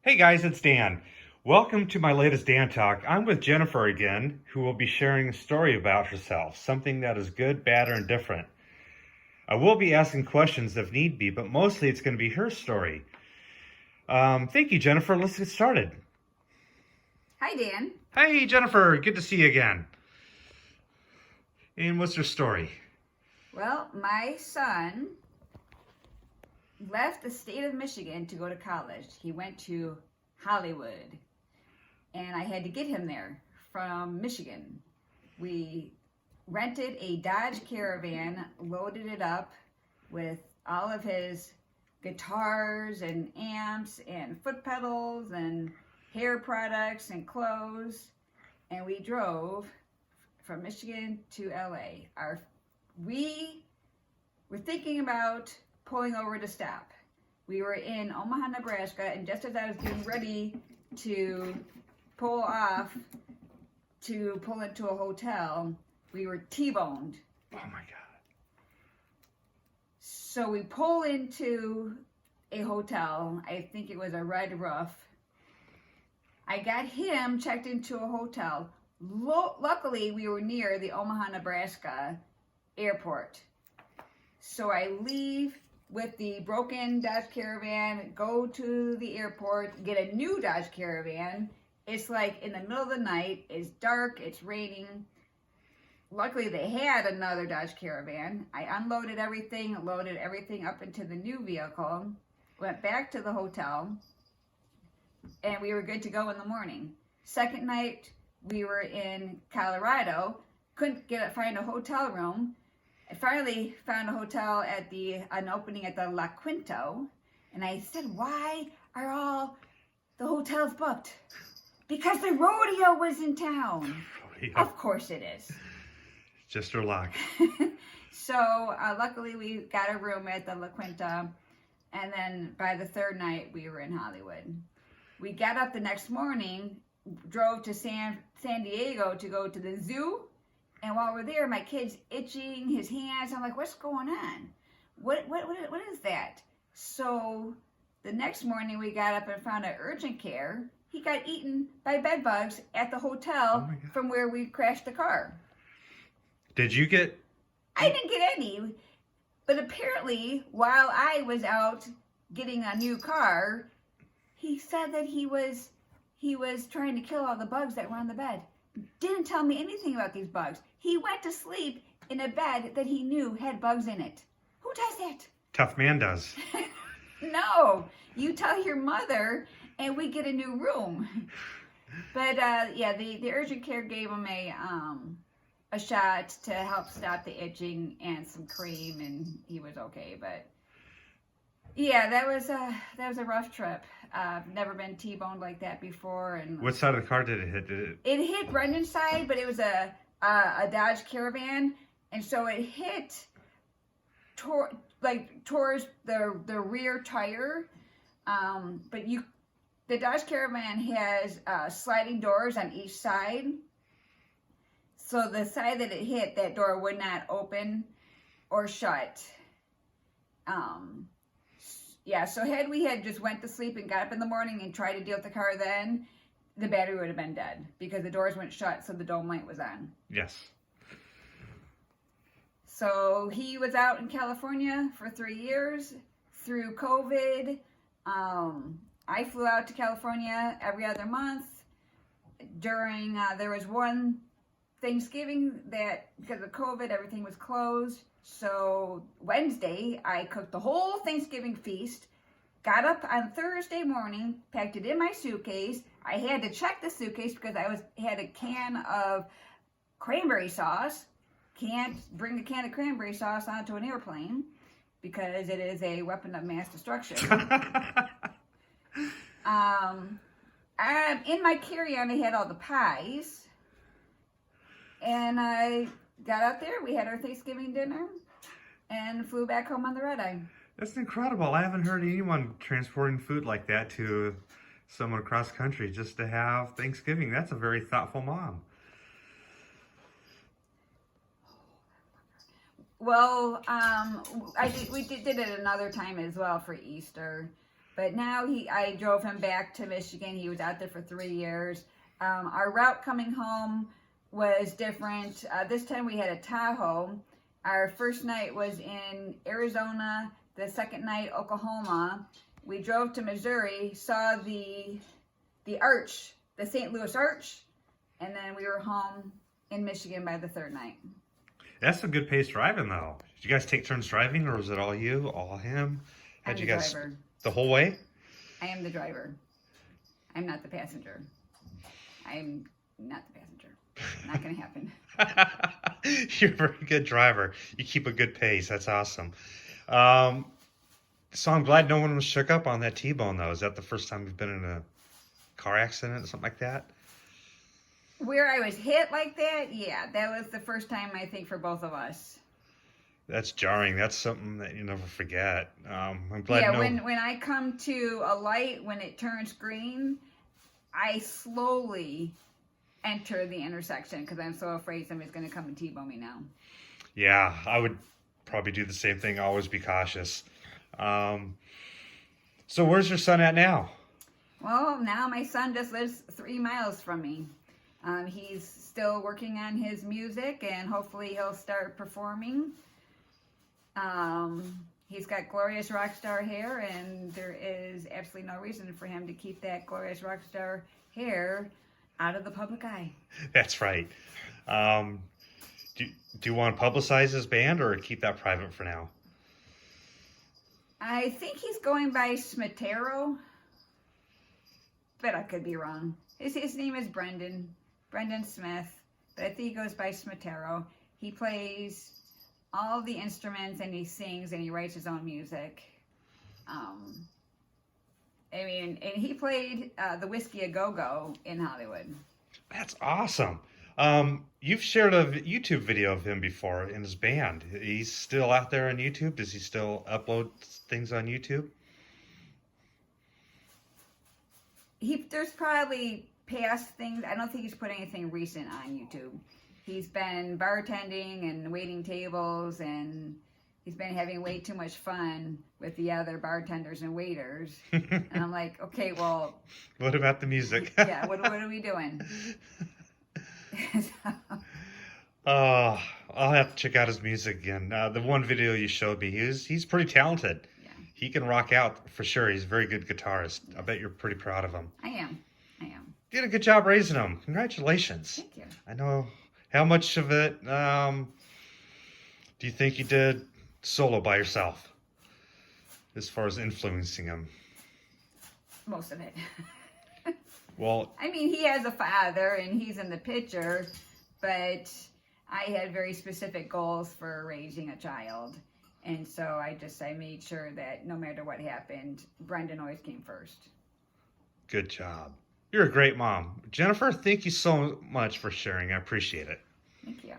Hey guys, it's Dan. Welcome to my latest Dan Talk. I'm with Jennifer again, who will be sharing a story about herself, something that is good, bad, or indifferent. I will be asking questions if need be, but mostly it's going to be her story. Thank you, Jennifer. Let's get started. Hi, Dan. Hey, Jennifer. Good to see you again. And what's your story? Well, my son left the state of Michigan to go to college. He went to Hollywood, and I had to get him there from Michigan. We rented a Dodge Caravan, loaded it up with all of his guitars and amps and foot pedals and hair products and clothes, and we drove from Michigan to LA. We were thinking about pulling over to stop. We were in Omaha, Nebraska, and just as I was getting ready to pull off to pull into a hotel, we were T-boned. Oh my God. So we pull into a hotel. I think it was a Red Roof. I got him checked into a hotel. Luckily, we were near the Omaha, Nebraska airport. So I leave with the broken Dodge Caravan, go to the airport, get a new Dodge Caravan. It's like in the middle of the night, it's dark, it's raining. Luckily, they had another Dodge Caravan. I unloaded everything, loaded everything up into the new vehicle, went back to the hotel, and we were good to go in the morning. Second night, we were in Colorado, couldn't find a hotel room. I finally found a hotel at an opening at the La Quinto, and I said, "Why are all the hotels booked?" Because the rodeo was in town. Rodeo. Of course it is. Just her luck. So luckily we got a room at the La Quinta, and then by the third night we were in Hollywood. We got up the next morning, drove to San Diego to go to the zoo. And while we're there, my kid's itching his hands. I'm like, what's going on? What is that? So the next morning we got up and found an urgent care. He got eaten by bed bugs at the hotel from where we crashed the car. Did you get... I didn't get any. But apparently, while I was out getting a new car, he said that he was trying to kill all the bugs that were on the bed. Didn't tell me anything about these bugs. He went to sleep in a bed that he knew had bugs in it. Who does that? Tough man does. No, you tell your mother and we get a new room. But yeah, the urgent care gave him a shot to help stop the itching and some cream, and he was okay. But yeah, that was a rough trip. I've never been T-boned like that before. And What side of the car did it hit? It hit Brendan's side, but it was a Dodge Caravan, and so it hit towards the rear tire. But the Dodge Caravan has sliding doors on each side, so the side that it hit, that door would not open or shut. Yeah, so had we just went to sleep and got up in the morning and tried to deal with the car then, the battery would have been dead because the doors weren't shut, so the dome light was on. Yes. So he was out in California for 3 years through COVID. I flew out to California every other month. During, there was one Thanksgiving that, because of COVID, everything was closed. So Wednesday, I cooked the whole Thanksgiving feast, got up on Thursday morning, packed it in my suitcase. I had to check the suitcase because I had a can of cranberry sauce. Can't bring a can of cranberry sauce onto an airplane because it is a weapon of mass destruction. In my carry-on, I had all the pies. And I got out there, we had our Thanksgiving dinner, and flew back home on the red-eye. That's incredible. I haven't heard anyone transporting food like that to someone across country just to have Thanksgiving. That's a very thoughtful mom. Well, we did it another time as well for Easter. But now I drove him back to Michigan. He was out there for 3 years. Our route coming home was different. This time we had a Tahoe. Our first night was in Arizona. The second night, Oklahoma. We drove to Missouri, saw the Arch, the St. Louis Arch, and then we were home in Michigan by the third night. That's some good pace driving, though. Did you guys take turns driving, or was it all you, all him? I'm You the guys driver. the whole way? I am the driver. I'm not the passenger. I'm not the passenger. Not going to happen. You're a very good driver. You keep a good pace. That's awesome. So I'm glad no one was shook up on that T-bone, though. Is that the first time you've been in a car accident or something like that? Where I was hit like that, yeah, that was the first time, I think, for both of us. That's jarring. That's something that you never forget. I'm glad Yeah, no... when I come to a light, when it turns green, I slowly enter the intersection because I'm so afraid somebody's going to come and T-bone me now. Yeah, I would probably do the same thing. Always be cautious. So where's your son at now? Well, now my son just lives 3 miles from me. He's still working on his music, and hopefully he'll start performing. He's got glorious rock star hair, and there is absolutely no reason for him to keep that glorious rock star hair out of the public eye. That's right. Do you want to publicize his band or keep that private for now? I think he's going by Smatero, but I could be wrong. His name is Brendan Smith, but I think he goes by Smatero. He plays all the instruments, and he sings, and he writes his own music. And he played the Whiskey A Go-Go in Hollywood. That's awesome. You've shared a YouTube video of him before in his band. He's still out there on YouTube? Does he still upload things on YouTube? There's probably past things. I don't think he's put anything recent on YouTube. He's been bartending and waiting tables, and he's been having way too much fun with the other bartenders and waiters. And I'm like, okay, well... What about the music? Yeah, what are we doing? I'll have to check out his music again. The one video you showed me, he's pretty talented. Yeah. He can rock out for sure. He's a very good guitarist. I bet you're pretty proud of him. I am. You did a good job raising him. Congratulations. Thank you. I know. How much of it do you think you did solo by yourself as far as influencing him? Most of it. Well, I mean, he has a father and he's in the picture, but I had very specific goals for raising a child. And so I made sure that no matter what happened, Brendan always came first. good job. You're a great mom. Jennifer, thank you so much for sharing. I appreciate it. Thank you.